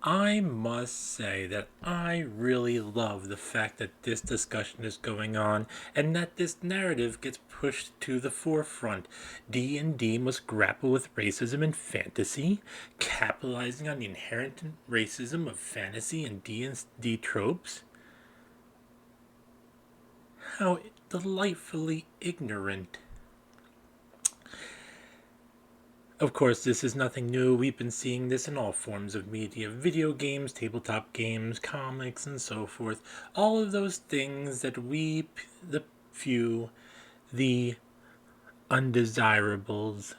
I must say that I really love the fact that this discussion is going on and that this narrative gets pushed to the forefront. D&D must grapple with racism in fantasy, capitalizing on the inherent racism of fantasy and D&D tropes. How delightfully ignorant. Of course, this is nothing new. We've been seeing this in all forms of media: video games, tabletop games, comics, and so forth. All of those things that we, the few, the undesirables,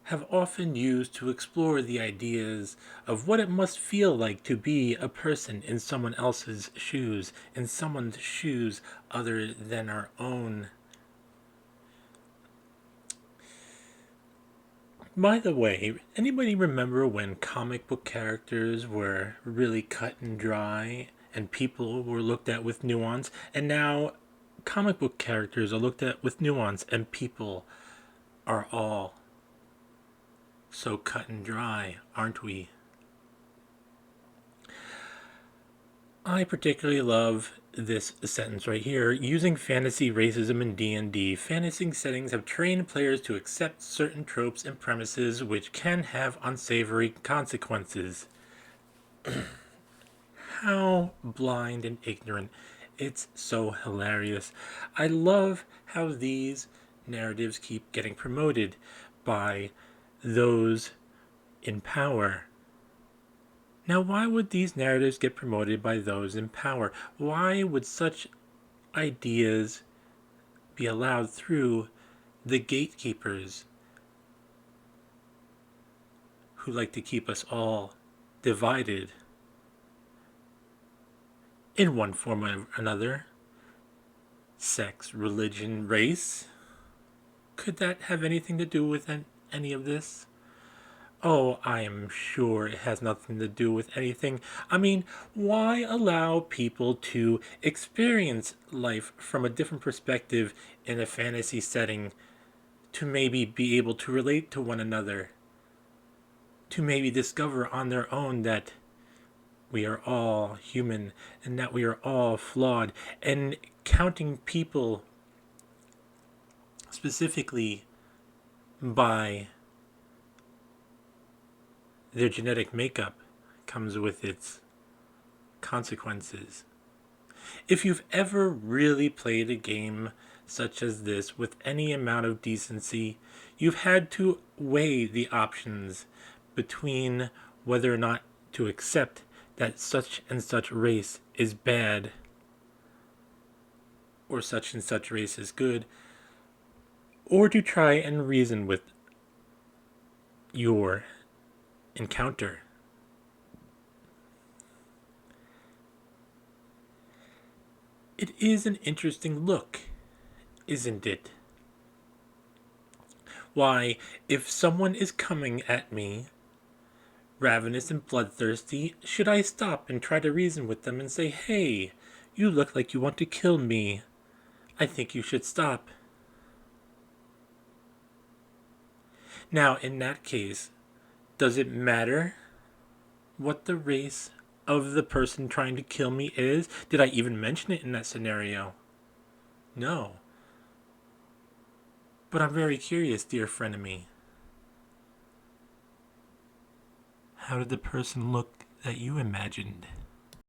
have often used to explore the ideas of what it must feel like to be a person in someone else's shoes, in someone's shoes other than our own. By the way, anybody remember when comic book characters were really cut and dry and people were looked at with nuance? And now comic book characters are looked at with nuance and people are all so cut and dry, aren't we? I particularly love this sentence right here. Using fantasy racism in D&D, fantasy settings have trained players to accept certain tropes and premises which can have unsavory consequences. How blind and ignorant. It's so hilarious. I love how these narratives keep getting promoted by those in power. Now, why would these narratives get promoted by those in power? Why would such ideas be allowed through the gatekeepers who like to keep us all divided in one form or another? Sex, religion, race? Could that have anything to do with any of this? Oh, I am sure it has nothing to do with anything. I mean, why allow people to experience life from a different perspective in a fantasy setting, to maybe be able to relate to one another, to maybe discover on their own that we are all human and that we are all flawed, and counting people specifically by their genetic makeup comes with its consequences. If you've ever really played a game such as this with any amount of decency, you've had to weigh the options between whether or not to accept that such and such race is bad or such and such race is good, or to try and reason with your encounter. It is an interesting look, isn't it? Why, if someone is coming at me, ravenous and bloodthirsty, should I stop and try to reason with them and say, "Hey, you look like you want to kill me. I think you should stop"? Now, in that case, does it matter what the race of the person trying to kill me is? Did I even mention it in that scenario? No. But I'm very curious, dear frenemy. How did the person look that you imagined?